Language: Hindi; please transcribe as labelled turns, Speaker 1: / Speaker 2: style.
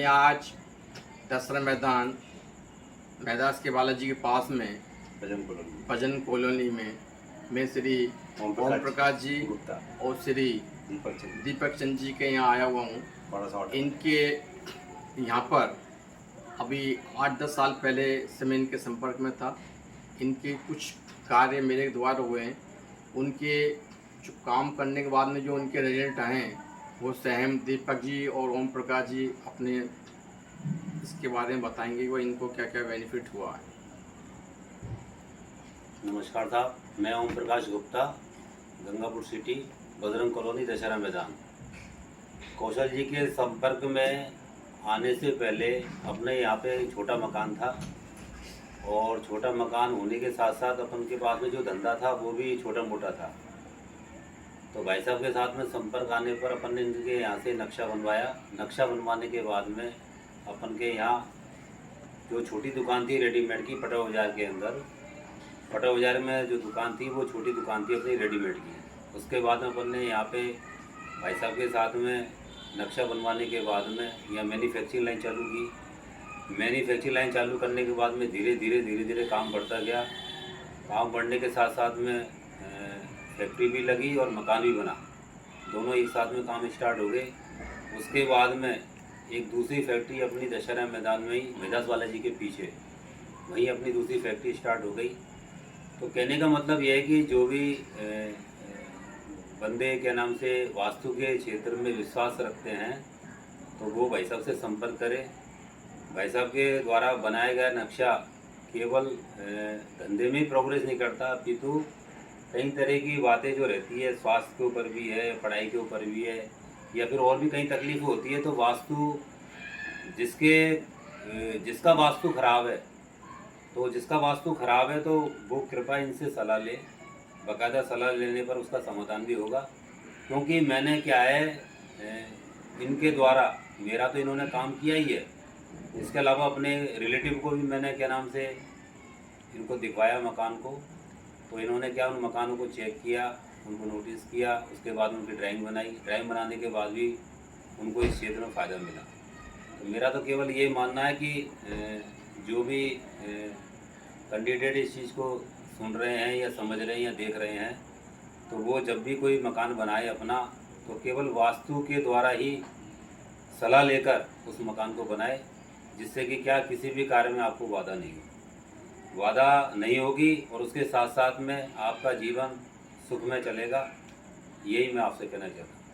Speaker 1: मैं आज दसरा मैदान मैदास के बालाजी के पास में भजन कॉलोनी में मैं श्री ओम प्रकाश जी और श्री दीपक चंद जी के यहाँ आया हुआ हूँ। इनके यहाँ पर अभी 8-10 साल पहले से मैं इनके संपर्क में था। इनके कुछ कार्य मेरे द्वारा हुए हैं। उनके जो काम करने के बाद में जो उनके रिजल्ट आए हैं वो स्वयं दीपक जी और ओम प्रकाश जी अपने इसके बारे में बताएंगे वो इनको क्या क्या बेनिफिट हुआ है।
Speaker 2: नमस्कार साहब, मैं ओम प्रकाश गुप्ता, गंगापुर सिटी, बजरंग कॉलोनी, दशहरा मैदान। कौशल जी के संपर्क में आने से पहले अपने यहाँ पे एक छोटा मकान था और छोटा मकान होने के साथ साथ अपन के पास में जो धंधा था वो भी छोटा मोटा था। तो भाई साहब के साथ में संपर्क आने पर अपन ने इनके यहाँ से नक्शा बनवाया। नक्शा बनवाने के बाद में अपन के यहाँ जो छोटी दुकान थी रेडीमेड की पटा बाज़ार के अंदर, पटा बाज़ार में जो दुकान थी वो छोटी दुकान थी अपनी रेडीमेड की। उसके बाद में अपन ने यहाँ पे भाई साहब के साथ में नक्शा बनवाने के बाद में यहाँ मैन्युफैक्चरिंग लाइन चालू की। मैन्युफैक्चरिंग लाइन चालू करने के बाद में धीरे धीरे काम बढ़ता गया। काम बढ़ने के साथ साथ में फैक्ट्री भी लगी और मकान भी बना, दोनों एक साथ में काम स्टार्ट हो गए। उसके बाद में एक दूसरी फैक्ट्री अपनी दशहरा मैदान में ही मैदास बालाजी के पीछे वहीं अपनी दूसरी फैक्ट्री स्टार्ट हो गई। तो कहने का मतलब यह है कि जो भी बंदे के नाम से वास्तु के क्षेत्र में विश्वास रखते हैं तो वो भाई साहब से संपर्क करें। भाई साहब के द्वारा बनाया गया नक्शा केवल धंधे में ही प्रोग्रेस नहीं करता, अपितु कई तरह की बातें जो रहती है स्वास्थ्य के ऊपर भी है, पढ़ाई के ऊपर भी है, या फिर और भी कई तकलीफ होती है। तो वास्तु जिसका वास्तु खराब है तो वो कृपया इनसे सलाह ले। बाकायदा सलाह लेने पर उसका समाधान भी होगा। क्योंकि मैंने क्या है इनके द्वारा मेरा तो इन्होंने काम किया ही है, इसके अलावा अपने रिलेटिव को भी मैंने क्या नाम से इनको दिखवाया मकान को। तो इन्होंने क्या उन मकानों को चेक किया, उनको नोटिस किया, उसके बाद उनकी ड्राइंग बनाई। ड्राइंग बनाने के बाद भी उनको इस क्षेत्र में फ़ायदा मिला। तो मेरा तो केवल ये मानना है कि जो भी कैंडिडेट इस चीज़ को सुन रहे हैं या समझ रहे हैं या देख रहे हैं, तो वो जब भी कोई मकान बनाए अपना तो केवल वास्तु के द्वारा ही सलाह लेकर उस मकान को बनाए, जिससे कि क्या किसी भी कार्य में आपको बाधा नहीं होगी और उसके साथ साथ में आपका जीवन सुख में चलेगा। यही मैं आपसे कहना चाहता हूँ।